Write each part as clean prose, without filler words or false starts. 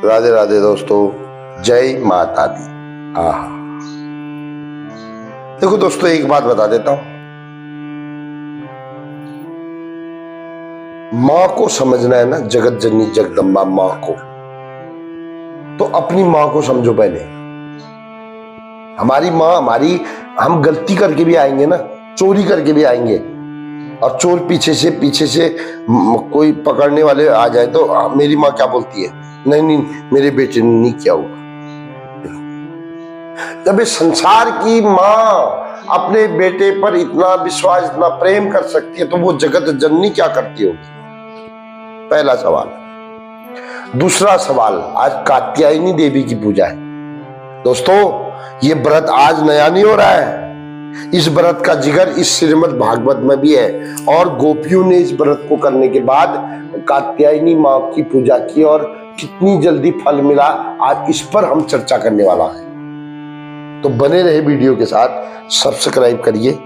राधे राधे दोस्तों, जय माता दी। देखो दोस्तों, एक बात बता देता हूं, मां को समझना है ना, जगत जननी जगदम्बा मां को, तो अपनी मां को समझो पहले। हमारी मां, हम गलती करके भी आएंगे ना, चोरी करके भी आएंगे, और चोर पीछे से कोई पकड़ने वाले आ जाए तो मेरी माँ क्या बोलती है, नहीं मेरे बेटे ने नहीं किया होगा। जब इस संसार की माँ अपने बेटे पर इतना विश्वास, इतना प्रेम कर सकती है, तो वो जगत जननी क्या करती होगी? पहला सवाल। दूसरा सवाल, आज कात्यायनी देवी की पूजा है दोस्तों। ये व्रत आज नया नहीं हो रहा है, इस व्रत का जिक्र इस श्रीमद् भागवत में भी है, और गोपियों ने इस व्रत को करने के बाद कात्यायनी माँ की पूजा की, और कितनी जल्दी फल मिला, आज इस पर हम चर्चा करने वाला है। तो बने रहे वीडियो के साथ, सब्सक्राइब करिए,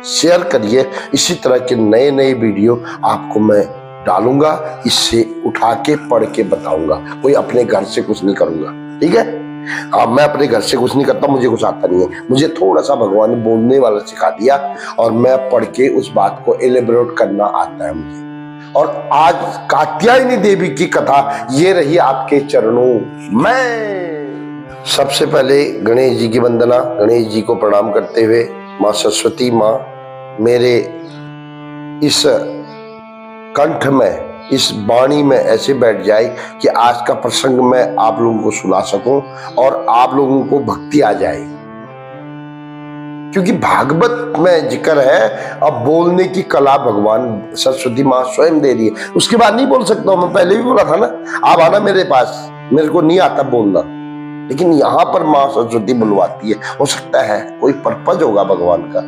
शेयर करिए। इसी तरह के नए नए वीडियो आपको मैं डालूंगा, इससे उठा के पढ़ के बताऊंगा। कोई अपने घर से कुछ नहीं करूंगा, ठीक है? मैं अपने घर से कुछ नहीं करता, मुझे कुछ आता नहीं है। मुझे थोड़ा सा भगवान ने बोलने वाला सिखा दिया, और मैं पढ़ के उस बात को एलेबोरेट करना आता है मुझे। और आज कात्यायनी देवी की कथा ये रही आपके चरणों में। सबसे पहले गणेश जी की वंदना, गणेश जी को प्रणाम करते हुए, माँ सरस्वती माँ मेरे इस कंठ में, इस वाणी में ऐसे बैठ जाए कि आज का प्रसंग मैं आप लोगों को सुना सकूं और आप लोगों को भक्ति आ जाए, क्योंकि भागवत में जिक्र है। अब बोलने की कला भगवान सरस्वती माँ स्वयं दे रही है, उसके बाद नहीं बोल सकता हूं। मैं पहले भी बोला था ना, आप आना मेरे पास, मेरे को नहीं आता बोलना, लेकिन यहाँ पर माँ सरस्वती बुलवाती है। हो सकता है कोई पर्पज होगा भगवान का,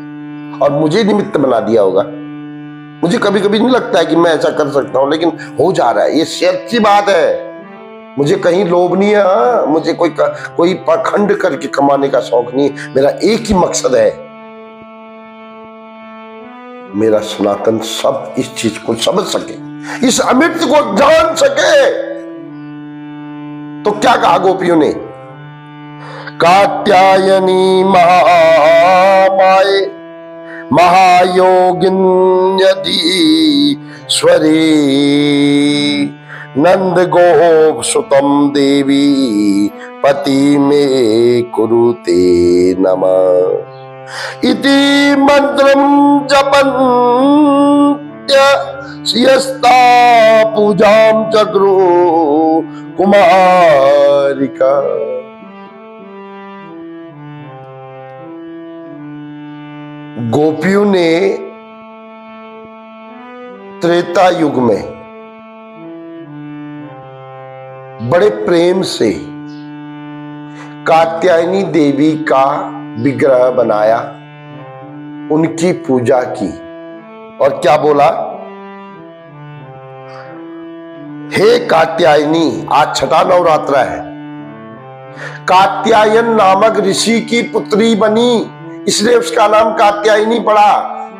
और मुझे निमित्त बना दिया होगा। मुझे कभी कभी नहीं लगता है कि मैं ऐसा कर सकता हूं, लेकिन हो जा रहा है। ये सच्ची बात है, मुझे कहीं लोभ नहीं है। हाँ, मुझे कोई पाखंड करके कमाने का शौक नहीं है। मेरा एक ही मकसद है, मेरा सनातन सब इस चीज को समझ सके, इस अमृत को जान सके। तो क्या कहा गोपियों ने? कात्यायनी महामाये महायोगिन्यधीश्वरी नंद गोप सुतम देवी पति में कुरुते नमः इति मंत्रम जपन्त्य यस्ता पूजाम चक्रो कुमारिका। गोपियों ने त्रेता युग में बड़े प्रेम से कात्यायनी देवी का विग्रह बनाया, उनकी पूजा की, और क्या बोला? हे कात्यायनी, आज छठा नवरात्र है। कात्यायन नामक ऋषि की पुत्री बनी, इसलिए उसका नाम कात्यायनी पड़ा,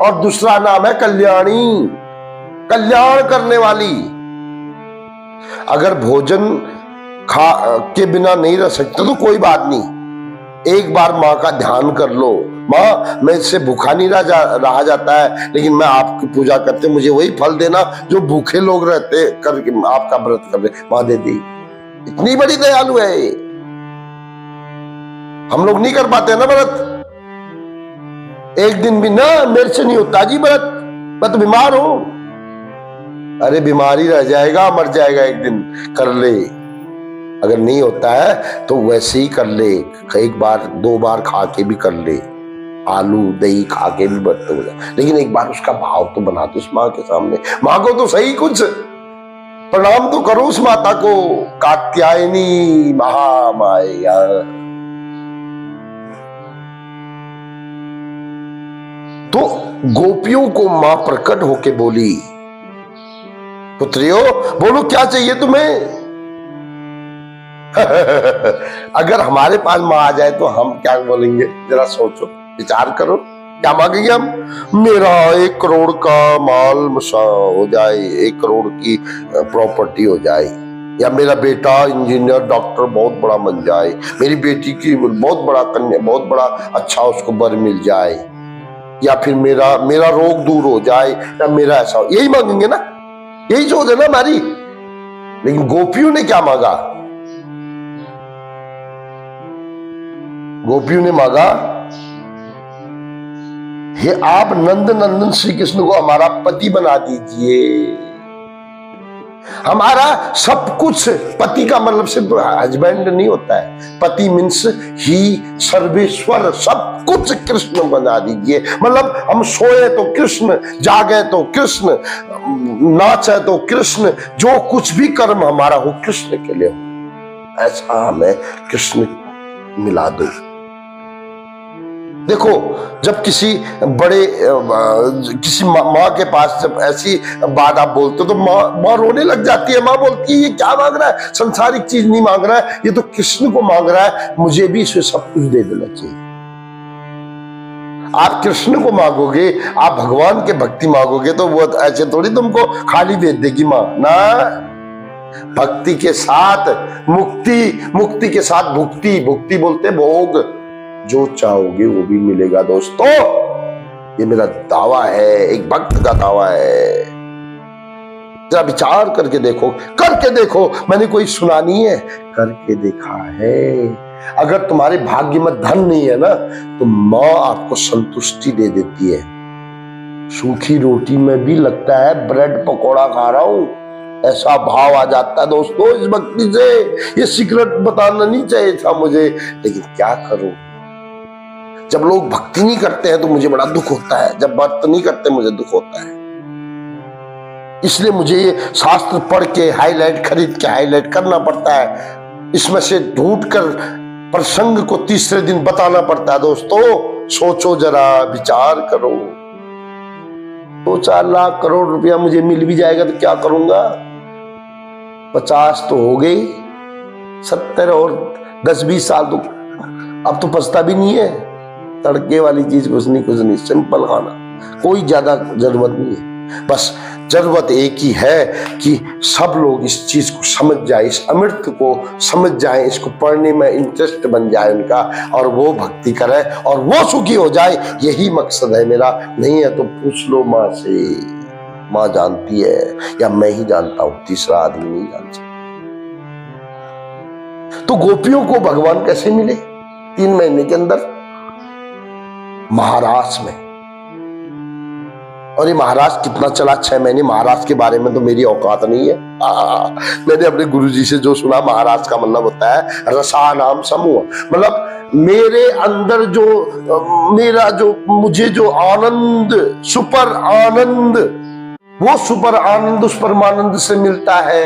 और दूसरा नाम है कल्याणी, कल्याण करने वाली। अगर भोजन के बिना नहीं रह सकते तो कोई बात नहीं, एक बार माँ का ध्यान कर लो। माँ, मैं इससे भूखा नहीं रहा जाता है, लेकिन मैं आपकी पूजा करते, मुझे वही फल देना जो भूखे लोग रहते करके आपका व्रत कर रहे। माँ दे दी, इतनी बड़ी दयालु है। हम लोग नहीं कर पाते ना व्रत, एक दिन भी ना, मेरे से नहीं होता जी व्रत, मैं तो बीमार हूं। अरे बीमारी रह जाएगा, मर जाएगा एक दिन, कर ले। अगर नहीं होता है तो वैसे ही कर ले, एक बार दो बार खा के भी कर ले, आलू दही खा के भी व्रत हो जाए, लेकिन एक बार उसका भाव तो बना दो उस माँ के सामने। माँ को तो सही कुछ प्रणाम तो करो उस माता को, कात्यायनी महामाया। तो गोपियों को मां प्रकट होके बोली, पुत्रियों बोलो क्या चाहिए तुम्हें? अगर हमारे पास मां आ जाए तो हम क्या बोलेंगे? जरा सोचो, विचार करो, क्या मांगेंगे हम? मेरा 1 करोड़ का माल हो जाए, 1 करोड़ की प्रॉपर्टी हो जाए, या मेरा बेटा इंजीनियर डॉक्टर बहुत बड़ा बन जाए, मेरी बेटी की बहुत बड़ा कन्या, बहुत बड़ा अच्छा उसको वर मिल जाए, या फिर मेरा रोग दूर हो जाए, या मेरा ऐसा हो, यही मांगेंगे ना, यही सोच है ना हमारी। लेकिन गोपियों ने क्या मांगा? गोपियों ने मांगा, हे आप नंद नंदन श्री कृष्ण को हमारा पति बना दीजिए, हमारा सब कुछ। पति का मतलब सिर्फ हस्बैंड नहीं होता है, पति मीन्स ही सर्वेश्वर, सब कुछ कृष्ण बना दीजिए। मतलब हम सोए तो कृष्ण, जागे तो कृष्ण, नाचे तो कृष्ण, जो कुछ भी कर्म हमारा हो कृष्ण के लिए हो, ऐसा हमें कृष्ण मिला दो। देखो, जब किसी बड़े किसी माँ के पास जब ऐसी बात आप बोलते हो तो माँ रोने लग जाती है। माँ बोलती है ये क्या मांग रहा है, संसारिक चीज नहीं मांग रहा है, ये तो कृष्ण को मांग रहा है, मुझे भी इसे सब कुछ दे देना चाहिए। आप कृष्ण को मांगोगे, आप भगवान के भक्ति मांगोगे तो वो ऐसे थोड़ी तुमको खाली दे देगी माँ ना। भक्ति के साथ मुक्ति, मुक्ति के साथ भुक्ति, भुक्ति बोलते भोग, जो चाहोगे वो भी मिलेगा। दोस्तों, ये मेरा दावा है, एक भक्त का दावा है। जरा विचार करके देखो, करके देखो, मैंने कोई सुना नहीं है, करके देखा है। अगर तुम्हारे भाग्य में धन नहीं है ना, तो माँ आपको संतुष्टि दे देती है। सूखी रोटी में भी लगता है ब्रेड पकौड़ा खा रहा हूं, ऐसा भाव आ जाता है दोस्तों इस भक्ति से। ये सीक्रेट बताना नहीं चाहिए था मुझे, लेकिन क्या करूं, जब लोग भक्ति नहीं करते हैं तो मुझे बड़ा दुख होता है, जब भक्त नहीं करते मुझे दुख होता है। इसलिए मुझे ये शास्त्र पढ़ के हाईलाइट, खरीद के हाईलाइट करना पड़ता है, इसमें से ढूंढ कर प्रसंग को तीसरे दिन बताना पड़ता है। दोस्तों सोचो जरा, विचार करो, 2-4 लाख करोड़ रुपया मुझे मिल भी जाएगा तो क्या करूंगा? 50 तो हो गई, 70 और 10-20 साल तो अब तो पछता भी नहीं है। तड़के वाली चीज कुछ नहीं, सिंपल खाना, कोई ज्यादा जरूरत नहीं है। बस जरूरत एक ही है कि सब लोग इस चीज को समझ जाए, इस अमृत को समझ जाए, इसको पढ़ने में इंटरेस्ट बन जाए उनका, और वो भक्ति करे और वो सुखी हो जाए। यही मकसद है मेरा। नहीं है तो पूछ लो माँ से, माँ जानती है, या मैं ही जानता हूं, तीसरा आदमी नहीं जान सकता। तो गोपियों को भगवान कैसे मिले? 3 महीने के अंदर महाराष्ट्र में। और ये महाराष्ट्र कितना चला, 6 महीने। महाराष्ट्र के बारे में तो मेरी औकात नहीं है। मैंने अपने गुरुजी से जो सुना, महाराष्ट्र का मतलब होता है रसा नाम समूह। मतलब मेरे अंदर जो मेरा जो मुझे जो आनंद, सुपर आनंद, वो सुपर आनंद उस परमानंद से मिलता है।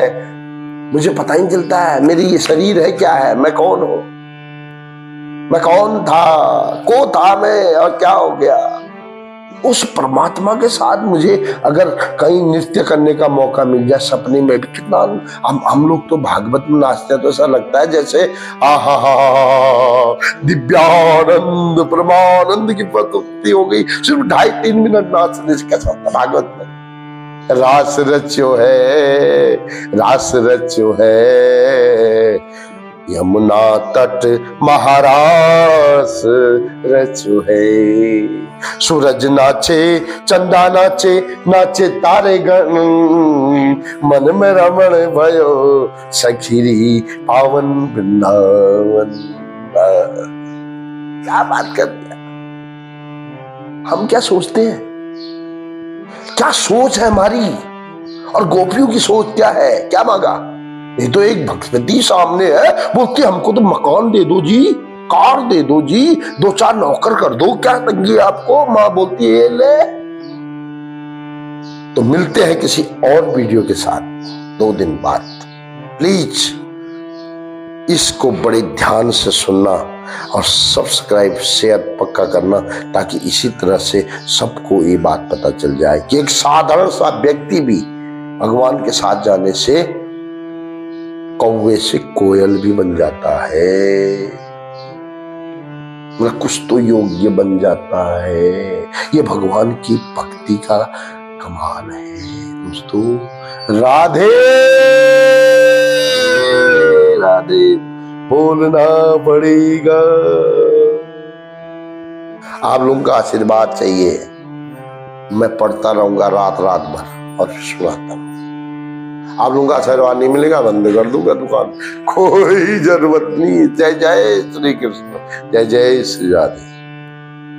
मुझे पता ही नहीं चलता है मेरी ये शरीर है क्या है, मैं कौन हूं, मैं कौन था, को था मैं, और क्या हो गया। उस परमात्मा के साथ मुझे अगर कहीं नृत्य करने का मौका मिल जाए सपने में भी, कितना हम लोग तो भागवत में नाचते हैं तो ऐसा लगता है जैसे आहा दिव्यानंद परमानंद की प्रस्तुति हो गई। सिर्फ 2.5-3 मिनट नाचने से कैसा होता भागवत में? रास रच्यो है, रास रच्यो है, यमुना तट महारास रचो है। सूरज नाचे, चंदा नाचे, नाचे तारे गण, मन में रमण भयो सखीरी पावन वृंदावन। क्या बात कर दिया। हम क्या सोचते हैं, क्या सोच है हमारी, और गोपियों की सोच क्या है, क्या मांगा? ये तो एक भक्ति सामने है, बोलती हमको तो मकान दे दो जी, कार दे दो जी, 2-4 नौकर कर दो, क्या तंगी है आपको? माँ बोलती है ले। तो मिलते हैं किसी और वीडियो के साथ 2 दिन बाद। प्लीज इसको बड़े ध्यान से सुनना और सब्सक्राइब शेयर पक्का करना, ताकि इसी तरह से सबको ये बात पता चल जाए कि एक साधारण सा व्यक्ति भी भगवान के साथ जाने से कौवे से कोयल भी बन जाता है, मतलब कुछ तो योग्य बन जाता है। ये भगवान की भक्ति का कमाल है दोस्तों। राधे राधे बोलना पड़ेगा। आप लोगों का आशीर्वाद चाहिए, मैं पढ़ता रहूंगा रात रात भर और सुनाता हूं। आप लोगों का आशीर्वाद नहीं मिलेगा, बंद कर दूंगा दुकान, कोई जरूरत नहीं। जय जय श्री कृष्ण, जय जय श्री राधे।